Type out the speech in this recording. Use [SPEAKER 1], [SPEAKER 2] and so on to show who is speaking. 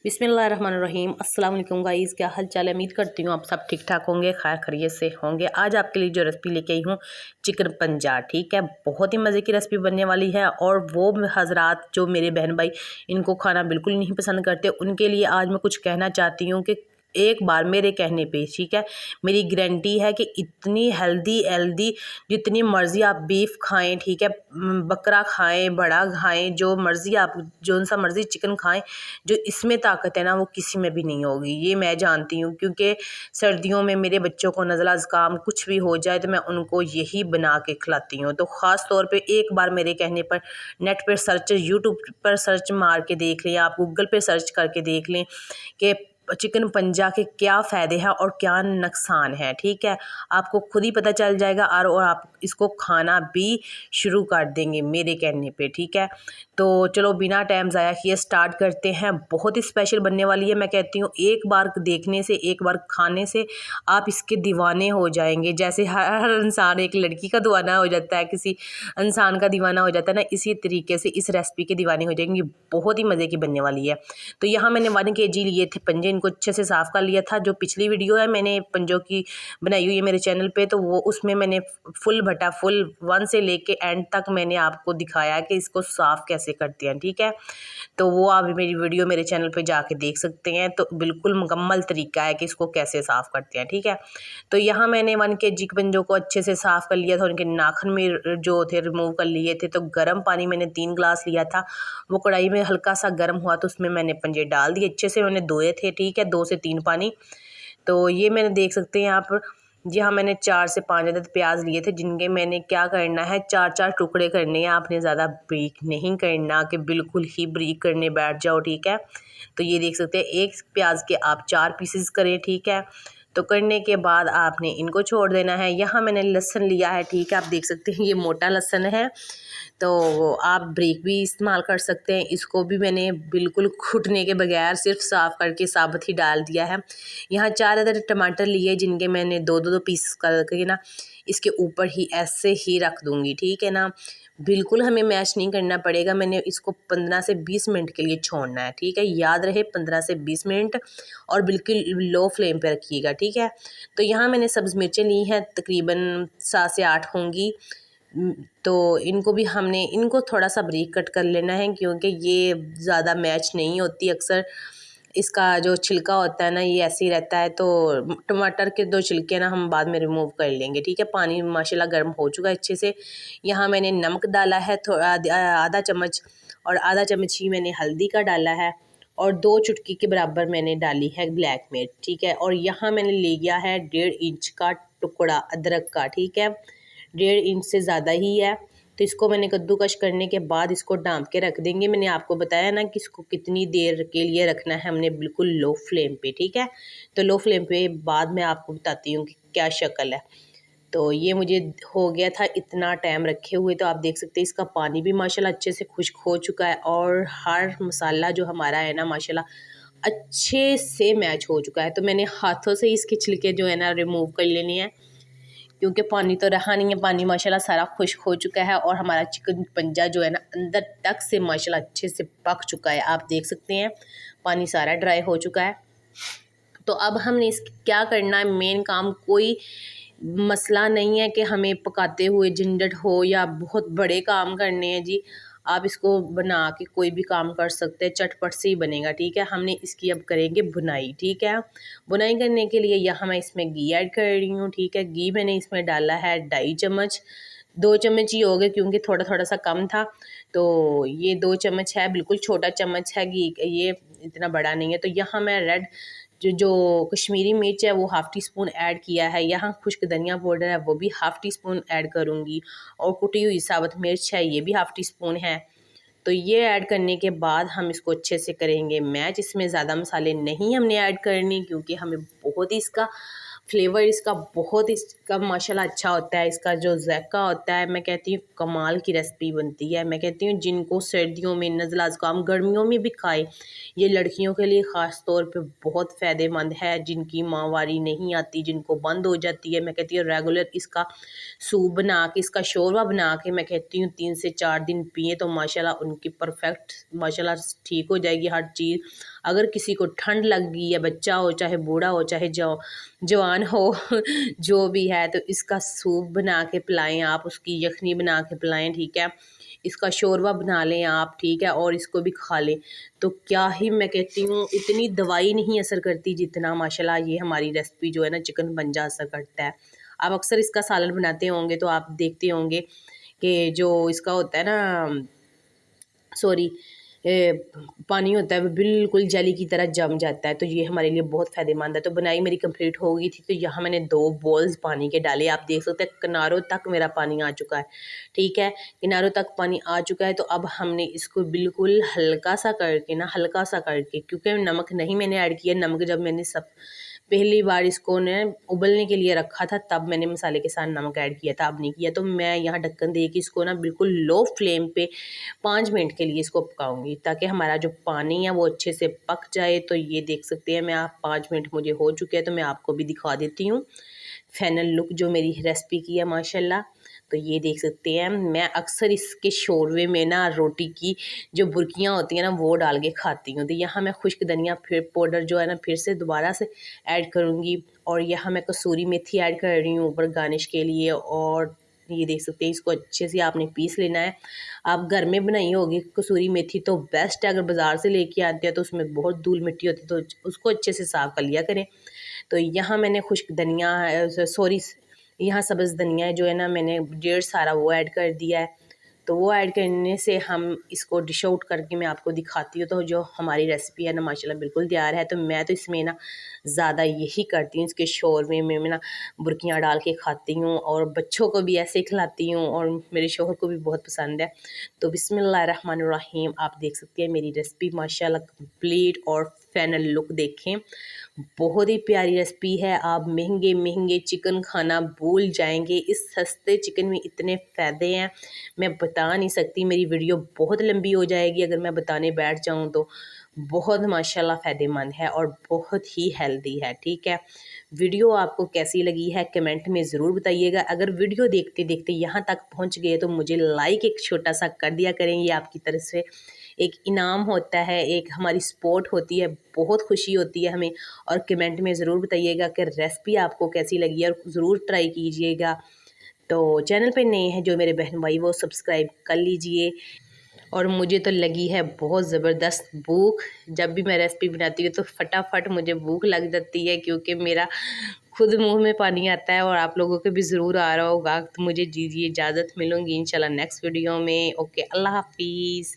[SPEAKER 1] बिस्मिल्लाहिर्रहमानिर्रहीम। अस्सलाम वालेकुम गाइस, क्या हाल चाल है। उम्मीद करती हूँ आप सब ठीक ठाक होंगे, खैर खैरियत से होंगे। आज आपके लिए जो रेसिपी लेके आई हूँ चिकन पंजा, ठीक है। बहुत ही मज़े की रेसिपी बनने वाली है और वो हजरात जो मेरे बहन भाई इनको खाना बिल्कुल नहीं पसंद करते, उनके लिए आज मैं कुछ कहना चाहती हूँ कि एक बार मेरे कहने पे, ठीक है, मेरी गारंटी है कि इतनी हेल्दी जितनी मर्ज़ी आप बीफ खाएं, ठीक है, बकरा खाएं, बड़ा खाएं, जो मर्ज़ी आप जो सा मर्ज़ी चिकन खाएं, जो इसमें ताकत है ना वो किसी में भी नहीं होगी। ये मैं जानती हूँ, क्योंकि सर्दियों में मेरे बच्चों को नज़ला ज़ुकाम कुछ भी हो जाए तो मैं उनको यही बना के खिलाती हूँ। तो ख़ास तौर पे एक बार मेरे कहने पर नेट पर सर्च, यूट्यूब पर सर्च मार के देख लें, आप गूगल पे सर्च करके देख लें कि चिकन पंजा के क्या फ़ायदे हैं और क्या नुकसान है, ठीक है। आपको खुद ही पता चल जाएगा और आप इसको खाना भी शुरू कर देंगे मेरे कहने पे, ठीक है। तो चलो बिना टाइम ज़ाया किए स्टार्ट करते हैं। बहुत ही स्पेशल बनने वाली है। मैं कहती हूँ एक बार देखने से, एक बार खाने से आप इसके दीवाने हो जाएंगे। जैसे हर इंसान एक लड़की का दीवाना हो जाता है, किसी इंसान का दीवाना हो जाता है ना, इसी तरीके से इस रेसिपी के दीवाने हो जाएंगे। बहुत ही मज़े की बनने वाली है। तो यहाँ मैंने 1 kg लिए थे पंजे, इनको अच्छे से साफ़ कर लिया था। जो पिछली वीडियो है मैंने पंजों की बनाई हुई है मेरे चैनल पे, तो वो उसमें मैंने फुल 1 से लेके एंड तक मैंने आपको दिखाया कि इसको साफ़ कैसे करते हैं, ठीक है। तो वो आप मेरी वीडियो मेरे चैनल पे जाके देख सकते हैं। तो बिल्कुल मुकम्मल तरीका है कि इसको कैसे साफ़ करते हैं, ठीक है। तो यहाँ मैंने 1 kg पंजों को अच्छे से साफ़ कर लिया था, उनके नाखून में जो थे रिमूव कर लिए थे। तो गर्म पानी मैंने 3 गिलास लिया था, वो कढ़ाई में हल्का सा गर्म हुआ तो उसमें मैंने पंजे डाल दिए, अच्छे से मैंने धोए थे, ठीक है, 2 से 3 पानी। तो ये मैंने देख सकते हैं यहाँ पर, यहाँ मैंने 4 से 5 अदद प्याज लिए थे, जिनके मैंने क्या करना है 4-4 टुकड़े करने हैं। आपने ज़्यादा बारीक नहीं करना कि बिल्कुल ही बारीक करने बैठ जाओ, ठीक है। तो ये देख सकते हैं एक प्याज के आप 4 पीसेस करें, ठीक है। तो करने के बाद आपने इनको छोड़ देना है। यहाँ मैंने लहसुन लिया है, ठीक है, आप देख सकते हैं ये मोटा लहसुन है। तो आप बारीक भी इस्तेमाल कर सकते हैं। इसको भी मैंने बिल्कुल घुटने के बगैर सिर्फ साफ़ करके साबुत ही डाल दिया है। यहाँ 4 अदद टमाटर लिए, जिनके मैंने 2-2 पीस करके ना इसके ऊपर ही ऐसे ही रख दूँगी, ठीक है ना। बिल्कुल हमें मैश नहीं करना पड़ेगा। मैंने इसको 15 से 20 मिनट के लिए छोड़ना है, ठीक है। याद रहे 15 से 20 मिनट, और बिल्कुल लो फ्लेम पे रखिएगा, ठीक है। तो यहाँ मैंने सब्ज़ मिर्चें ली हैं, तकरीबन 7 से 8 होंगी। तो इनको भी हमने इनको थोड़ा सा बारीक कट कर लेना है, क्योंकि ये ज़्यादा मैच नहीं होती। अक्सर इसका जो छिलका होता है ना ये ऐसे ही रहता है। तो टमाटर के 2 छिलके ना हम बाद में रिमूव कर लेंगे, ठीक है। पानी माशाल्लाह गर्म हो चुका है अच्छे से। यहाँ मैंने नमक डाला है थोड़ा, आधा चम्मच, और आधा चम्मच ही मैंने हल्दी का डाला है, और 2 चुटकी के बराबर मैंने डाली है ब्लैक मिर्च, ठीक है। और यहाँ मैंने ले लिया है 1.5 इंच का टुकड़ा अदरक का, ठीक है, 1.5 इंच से ज़्यादा ही है। तो इसको मैंने कद्दूकश करने के बाद इसको ढाँप के रख देंगे। मैंने आपको बताया ना कि इसको कितनी देर के लिए रखना है हमने, बिल्कुल लो फ्लेम पे, ठीक है। तो लो फ्लेम पे बाद में आपको बताती हूँ कि क्या शक्ल है। तो ये मुझे हो गया था इतना टाइम रखे हुए। तो आप देख सकते हैं इसका पानी भी माशाल्लाह अच्छे से खुश्क हो चुका है, और हर मसाला जो हमारा है ना माशाल्लाह अच्छे से मैच हो चुका है। तो मैंने हाथों से इसके छिलके जो है ना रिमूव कर लेने हैं, क्योंकि पानी तो रहा नहीं है। पानी माशाल्लाह सारा खुश्क हो चुका है, और हमारा चिकन पंजा जो है ना अंदर तक से माशाल्लाह अच्छे से पक चुका है। आप देख सकते हैं पानी सारा ड्राई हो चुका है। तो अब हमने इस क्या करना है, मेन काम कोई मसला नहीं है कि हमें पकाते हुए झंझट हो या बहुत बड़े काम करने हैं जी। आप इसको बना के कोई भी काम कर सकते हैं, चटपट से ही बनेगा, ठीक है। हमने इसकी अब करेंगे बुनाई, ठीक है। बुनाई करने के लिए यहाँ मैं इसमें घी ऐड कर रही हूँ, ठीक है। घी मैंने इसमें डाला है 2.5 चम्मच, 2 चम्मच ही हो गए क्योंकि थोड़ा थोड़ा सा कम था। तो ये 2 चम्मच है, बिल्कुल छोटा चम्मच है घी, ये इतना बड़ा नहीं है। तो यहाँ मैं रेड जो कश्मीरी मिर्च है वो हाफ़ टी स्पून ऐड किया है। यहाँ खुश्क धनिया पाउडर है वो भी हाफ़ टी स्पून ऐड करूँगी, और कुटी हुई साबुत मिर्च है ये भी हाफ़ टी स्पून है। तो ये ऐड करने के बाद हम इसको अच्छे से करेंगे मैच। इसमें ज़्यादा मसाले नहीं हमने ऐड करनी, क्योंकि हमें बहुत ही इसका फ्लेवर इसका बहुत इसका माशाल्लाह अच्छा होता है। इसका जो ज़ायका होता है, मैं कहती हूँ कमाल की रेसिपी बनती है। मैं कहती हूँ जिनको सर्दियों में नज़ला ज़ुकाम, गर्मियों में भी खाए, ये लड़कियों के लिए ख़ास तौर पे बहुत फ़ायदेमंद है। जिनकी माहवारी नहीं आती, जिनको बंद हो जाती है, मैं कहती हूँ रेगुलर इसका सूप बना के, इसका शोरबा बना के मैं कहती हूँ 3 से 4 दिन पिए तो माशाल्लाह उनकी परफेक्ट माशाल्लाह ठीक हो जाएगी हर चीज़। अगर किसी को ठंड लग गई है, बच्चा हो चाहे बूढ़ा हो चाहे जवान हो जो भी है, तो इसका सूप बना के पिलाएं आप, उसकी यखनी बना के पिलाएं, ठीक है। इसका शोरबा बना लें आप, ठीक है, और इसको भी खा लें। तो क्या ही मैं कहती हूँ, इतनी दवाई नहीं असर करती जितना माशाल्लाह ये हमारी रेसिपी जो है ना चिकन पंजा असर करता है। आप अक्सर इसका सालन बनाते होंगे तो आप देखते होंगे कि जो इसका होता है ना, सॉरी, पानी होता है वो बिल्कुल जेली की तरह जम जाता है। तो ये हमारे लिए बहुत फ़ायदेमंद है। तो बनाई मेरी कंप्लीट हो गई थी, तो यहाँ मैंने 2 बॉल्स पानी के डाले। आप देख सकते हैं किनारों तक मेरा पानी आ चुका है, ठीक है, किनारों तक पानी आ चुका है। तो अब हमने इसको बिल्कुल हल्का सा करके, क्योंकि नमक नहीं मैंने ऐड किया, नमक जब मैंने सब पहली बार इसको ने उबलने के लिए रखा था तब मैंने मसाले के साथ नमक ऐड किया था, अब नहीं किया। तो मैं यहाँ ढक्कन दे के इसको ना बिल्कुल लो फ्लेम पे 5 मिनट के लिए इसको पकाऊंगी, ताकि हमारा जो पानी है वो अच्छे से पक जाए। तो ये देख सकते हैं, मैं आप 5 मिनट मुझे हो चुके हैं, तो मैं आपको भी दिखा देती हूँ फाइनल लुक जो मेरी रेसिपी की है माशाल्लाह। तो ये देख सकते हैं, मैं अक्सर इसके शोरवे में ना रोटी की जो बुर्कियाँ होती हैं ना वो डाल के खाती हूँ। तो यहाँ मैं खुश्क धनिया फिर पाउडर जो है ना फिर से दोबारा से ऐड करूँगी, और यहाँ मैं कसूरी मेथी ऐड कर रही हूँ ऊपर गार्निश के लिए। और ये देख सकते हैं, इसको अच्छे से आपने पीस लेना है। आप घर में बनाई होगी कसूरी मेथी तो बेस्ट है, अगर बाज़ार से लेके आते हैं तो उसमें बहुत धूल मिट्टी होती है, तो उसको अच्छे से साफ़ कर लिया करें। तो यहाँ मैंने खुश्क धनिया, सॉरी, यहाँ सब्ज़ धनिया जो है ना मैंने ढेर सारा वो ऐड कर दिया है। तो वो ऐड करने से हम इसको डिश आउट करके मैं आपको दिखाती हूँ। तो जो हमारी रेसिपी है ना माशाल्लाह बिल्कुल तैयार है। तो मैं तो इसमें ना ज़्यादा यही करती हूँ, इसके शोरमे में मैं ना बुर्कियाँ डाल के खाती हूँ, और बच्चों को भी ऐसे ही खिलाती हूँ, और मेरे शौहर को भी बहुत पसंद है। तो बिस्मिल्लाहिर्रहमानिर्रहीम, आप देख सकते हैं मेरी रेसिपी माशाल्लाह कंप्लीट और फाइनल लुक देखें। बहुत ही प्यारी रेसिपी है। आप महंगे महंगे चिकन खाना भूल जाएंगे, इस सस्ते चिकन में इतने फ़ायदे हैं मैं बता नहीं सकती। मेरी वीडियो बहुत लंबी हो जाएगी अगर मैं बताने बैठ जाऊं। तो बहुत माशाल्लाह फ़ायदेमंद है और बहुत ही हेल्दी है, ठीक है। वीडियो आपको कैसी लगी है कमेंट में ज़रूर बताइएगा। अगर वीडियो देखते देखते यहाँ तक पहुँच गए तो मुझे लाइक एक छोटा सा कर दिया करें, ये आपकी तरफ से एक इनाम होता है, एक हमारी सपोर्ट होती है, बहुत खुशी होती है हमें। और कमेंट में ज़रूर बताइएगा कि रेसिपी आपको कैसी लगी है, और ज़रूर ट्राई कीजिएगा। तो चैनल पे नए हैं जो मेरे बहन भाई वो सब्सक्राइब कर लीजिए। और मुझे तो लगी है बहुत ज़बरदस्त भूख, जब भी मैं रेसिपी बनाती हूँ तो फटाफट मुझे भूख लग जाती है, क्योंकि मेरा खुद मुंह में पानी आता है, और आप लोगों के भी ज़रूर आ रहा होगा। तो मुझे दीजिए इजाज़त, मिलूँगी इंशाल्लाह नेक्स्ट वीडियो में। ओके, अल्लाह हाफिज़।